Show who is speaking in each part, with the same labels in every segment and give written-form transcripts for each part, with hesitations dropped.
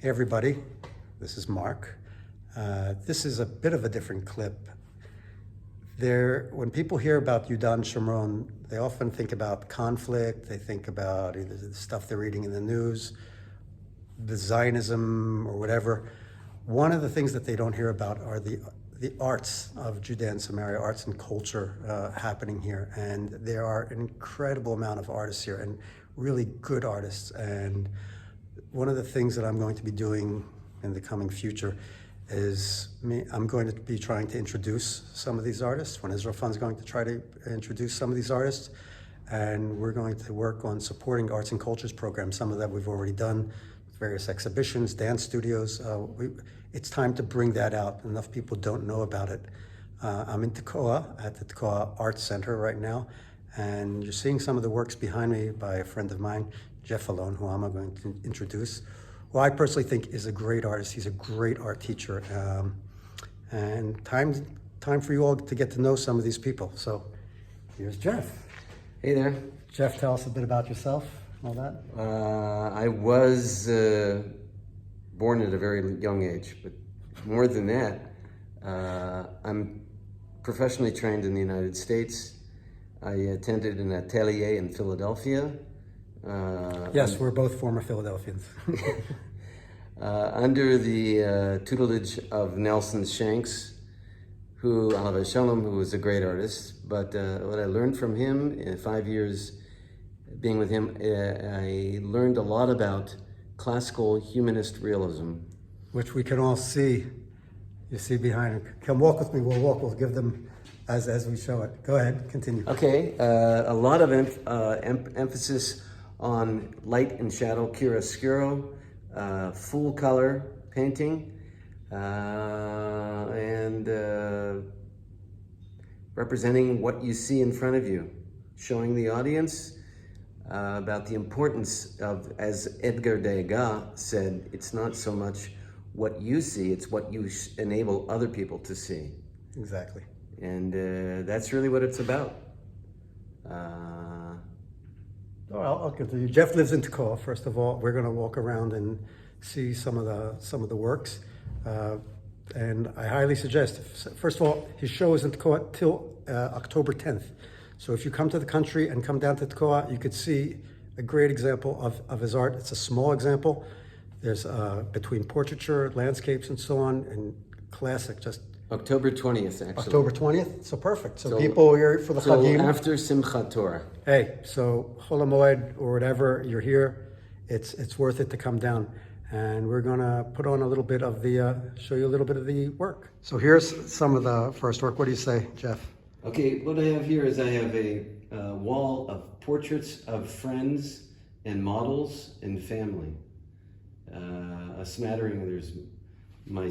Speaker 1: Hey everybody, this is Mark. This is a bit of a different clip. When people hear about Yudan Shomron, they often think about conflict, they think about either the stuff they're reading in the news, the Zionism or whatever. One of the things that they don't hear about are the arts of Judea and Samaria, arts and culture happening here. And there are an incredible amount of artists here and really good artists. And one of the things that I'm going to be doing in the coming future is I'm going to be trying to introduce some of these artists. When Israel Fund's going to try to introduce some of these artists, and we're going to work on supporting arts and cultures programs. Some of that we've already done, various exhibitions, dance studios. It's time to bring that out. Enough people don't know about it. I'm in Tekoa at the Tekoa Arts Center right now, and you're seeing some of the works behind me by a friend of mine, Allon, who I'm going to introduce, who I personally think is a great artist. He's a great art teacher. And time for you all to get to know some of these people. So here's Jeff.
Speaker 2: Hey there.
Speaker 1: Jeff, tell us a bit about yourself and all that.
Speaker 2: I was born at a very young age, but more than that, I'm professionally trained in the United States. I attended an atelier in Philadelphia.
Speaker 1: Yes, we're both former Philadelphians.
Speaker 2: Under the tutelage of Nelson Shanks, who, Alav Shalom, who was a great artist. But what I learned from him in 5 years being with him, I learned a lot about classical humanist realism.
Speaker 1: Which we can all see. You see behind him. Come walk with me, we'll give them as we show it. Go ahead, continue.
Speaker 2: Okay, a lot of emphasis on light and shadow, chiaroscuro, full color painting, and representing what you see in front of you, showing the audience about the importance of, as Edgar Degas said, it's not so much what you see, it's what you enable other people to see.
Speaker 1: Exactly.
Speaker 2: And that's really what it's about.
Speaker 1: I'll continue. Jeff lives in Tekoa. First of all, we're going to walk around and see some of the works, and I highly suggest. First of all, his show is in Tekoa till October 10th. So if you come to the country and come down to Tekoa, you could see a great example of his art. It's a small example. There's between portraiture, landscapes, and so on, and classic. Just
Speaker 2: October 20th, actually.
Speaker 1: October 20th? So perfect. So people here for the Chagim.
Speaker 2: After Simchat Torah.
Speaker 1: Hey, so Chol HaMoed or whatever, you're here. It's worth it to come down. And we're going to put on a little bit of show you a little bit of the work. So here's some of the first work. What do you say, Jeff?
Speaker 2: Okay, what I have here is I have a wall of portraits of friends and models and family. A smattering, there's my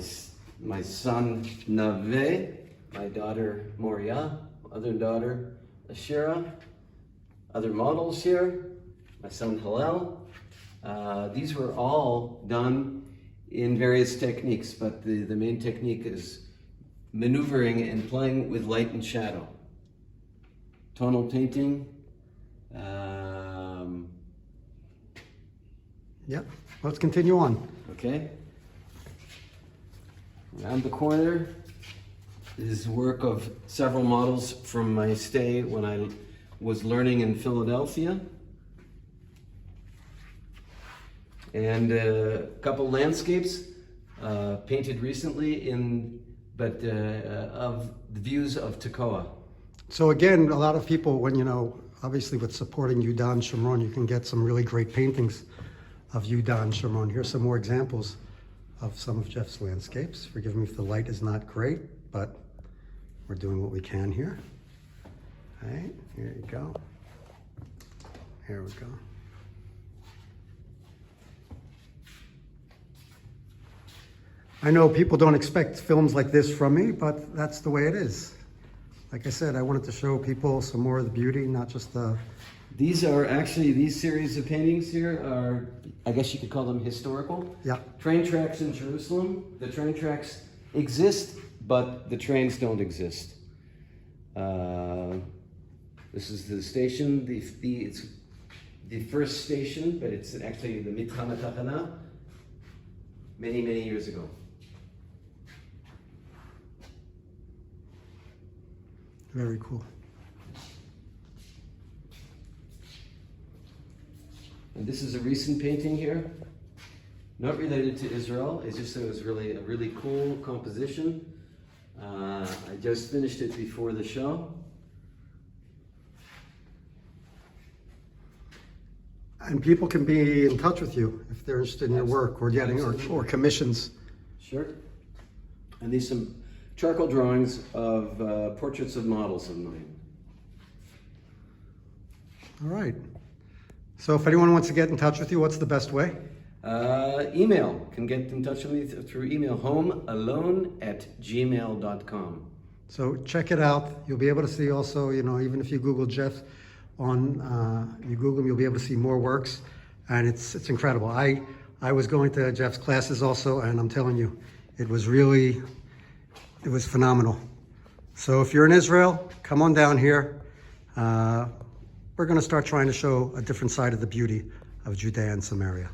Speaker 2: son Nave, my daughter Moria, other daughter Ashira, other models here, my son Hillel. These were all done in various techniques, but the main technique is maneuvering and playing with light and shadow. Tonal painting.
Speaker 1: Yep, let's continue on.
Speaker 2: Okay. Around the corner is work of several models from my stay when I was learning in Philadelphia. And a couple landscapes painted recently of the views of Tekoa.
Speaker 1: So again, a lot of people, when obviously with supporting Yudan Shomron, you can get some really great paintings of Yudan Shomron. Here's some more examples of some of Jeff's landscapes. Forgive me if the light is not great, but we're doing what we can here. All right, here you go. Here we go. I know people don't expect films like this from me, but that's the way it is. Like I said, I wanted to show people some more of the beauty, not just the...
Speaker 2: These series of paintings here are, I guess you could call them historical.
Speaker 1: Yeah.
Speaker 2: Train tracks in Jerusalem. The train tracks exist, but the trains don't exist. This is the station, it's the first station, but it's actually the Mitcham Tachana. many, many years ago.
Speaker 1: Very cool.
Speaker 2: And this is a recent painting here, not related to Israel. It's just that it was really a really cool composition. I just finished it before the show.
Speaker 1: And people can be in touch with you if they're interested in your work or getting or commissions.
Speaker 2: Sure. And these some charcoal drawings of portraits of models of mine.
Speaker 1: All right. So if anyone wants to get in touch with you, what's the best way?
Speaker 2: Email. Can get in touch with me through email, homeallon@gmail.com.
Speaker 1: So check it out. You'll be able to see also, even if you Google Jeff you Google him, you'll be able to see more works. And it's incredible. I was going to Jeff's classes also, and I'm telling you, it was phenomenal. So if you're in Israel, come on down here. We're going to start trying to show a different side of the beauty of Judea and Samaria.